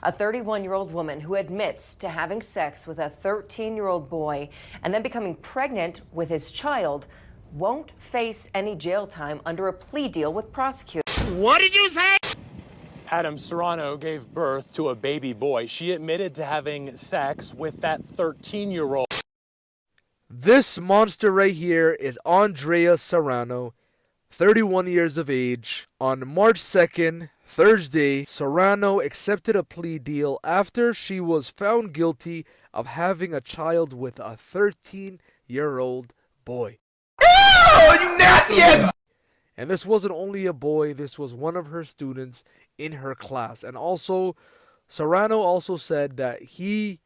A 31-year-old woman who admits to having sex with a 13-year-old boy and then becoming pregnant with his child won't face any jail time under a plea deal with prosecutors. What did you say? Adam Serrano gave birth to a baby boy. She admitted to having sex with that 13-year-old. This monster right here is Andrea Serrano, 31 years of age. On March 2nd, Thursday, Serrano accepted a plea deal after she was found guilty of having a child with a 13-year-old boy. Ew, you nasty ass! And this wasn't only a boy, this was one of her students in her class. And also, Serrano also said that he,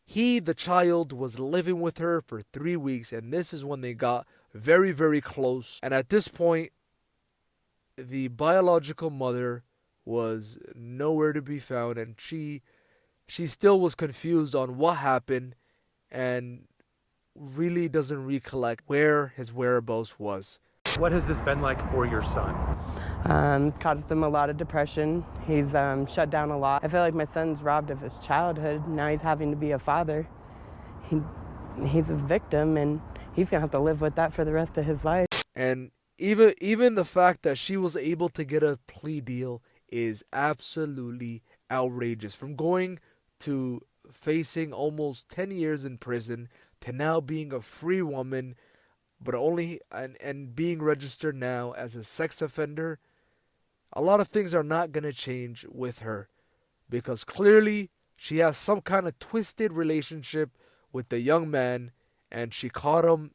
the child, was living with her for 3 weeks, and this is when they got very, very close. And at this point, the biological mother was nowhere to be found, and she still was confused on what happened and really doesn't recollect where his whereabouts was. What has this been like for your son? It's caused him a lot of depression. He's shut down a lot. I feel like my son's robbed of his childhood. Now he's having to be a father. He's a victim, and he's gonna have to live with that for the rest of his life. And even the fact that she was able to get a plea deal is absolutely outrageous. From going to facing almost 10 years in prison to now being a free woman, but only and being registered now as a sex offender. A lot of things are not going to change with her, because clearly she has some kind of twisted relationship with the young man, and she caught him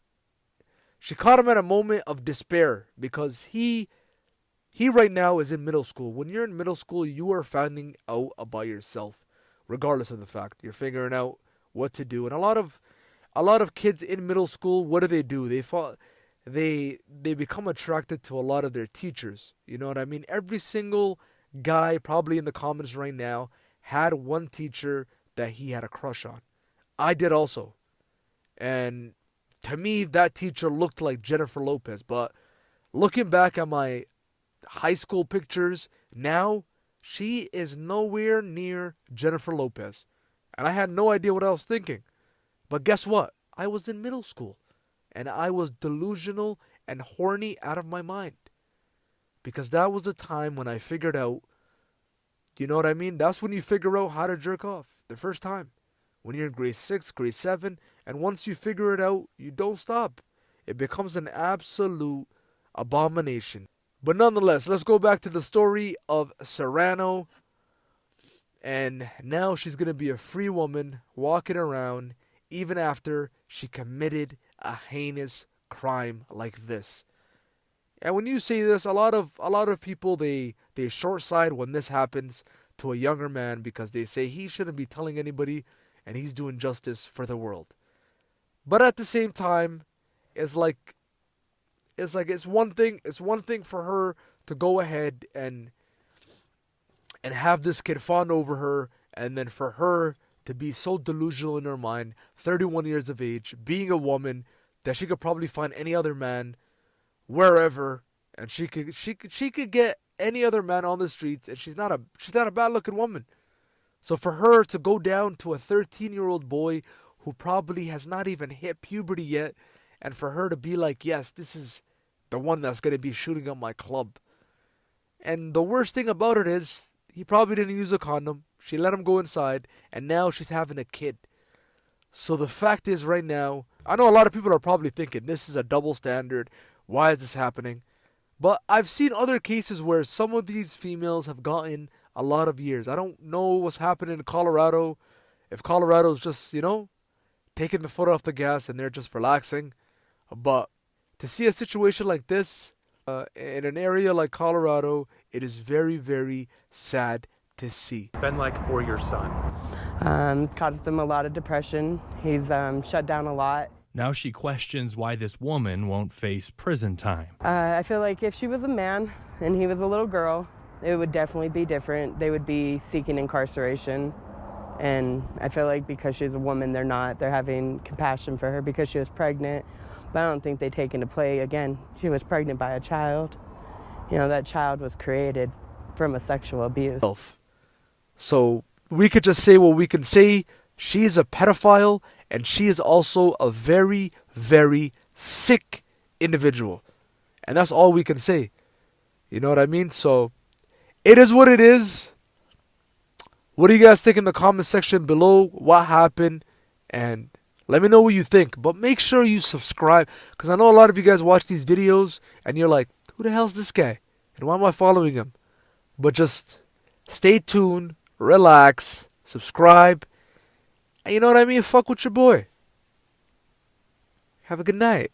at a moment of despair, because he right now is in middle school. When you're in middle school, you are finding out about yourself, regardless of the fact. You're figuring out what to do. And a lot of kids in middle school, what do? They become attracted to a lot of their teachers. You know what I mean? Every single guy probably in the comments right now had one teacher that he had a crush on. I did also. And to me, that teacher looked like Jennifer Lopez. But looking back at my high school pictures now, she is nowhere near Jennifer Lopez. And I had no idea what I was thinking. But guess what? I was in middle school, and I was delusional and horny out of my mind, because that was the time when I figured out, you know what I mean? That's when you figure out how to jerk off the first time, when you're in grade 6, grade 7, and once you figure it out, you don't stop. It becomes an absolute abomination. But nonetheless, let's go back to the story of Serrano, and now she's going to be a free woman walking around even after she committed a heinous crime like this. And when you say this, a lot of people, they short side when this happens to a younger man, because they say he shouldn't be telling anybody and he's doing justice for the world. But at the same time, it's one thing for her to go ahead and have this kid fawn over her, and then for her to be so delusional in her mind, 31 years of age, being a woman, that she could probably find any other man wherever, and she could get any other man on the streets, and she's not a bad looking woman. So for her to go down to a 13-year-old boy who probably has not even hit puberty yet, and for her to be like, yes, this is the one that's going to be shooting up my club. And the worst thing about it is, he probably didn't use a condom. She let him go inside, and now she's having a kid. So the fact is, right now, I know a lot of people are probably thinking, this is a double standard. Why is this happening? But I've seen other cases where some of these females have gotten a lot of years. I don't know what's happening in Colorado. If Colorado's just, taking the foot off the gas and they're just relaxing. But to see a situation like this in an area like Colorado, it is very, very sad to see. Been like for your son? It's caused him a lot of depression. He's shut down a lot. Now she questions why this woman won't face prison time. I feel like if she was a man and he was a little girl, it would definitely be different. They would be seeking incarceration. And I feel like because she's a woman, they're not. They're having compassion for her because she was pregnant. But I don't think they take into play, again, she was pregnant by a child. That child was created from a sexual abuse. So we could just say what we can say. She's a pedophile, and she is also a very, very sick individual. And that's all we can say. You know what I mean? So, it is what it is. What do you guys think in the comment section below? What happened? And let me know what you think. But make sure you subscribe, because I know a lot of you guys watch these videos and you're like, who the hell's this guy? And why am I following him? But just stay tuned, relax, subscribe. And you know what I mean? Fuck with your boy. Have a good night.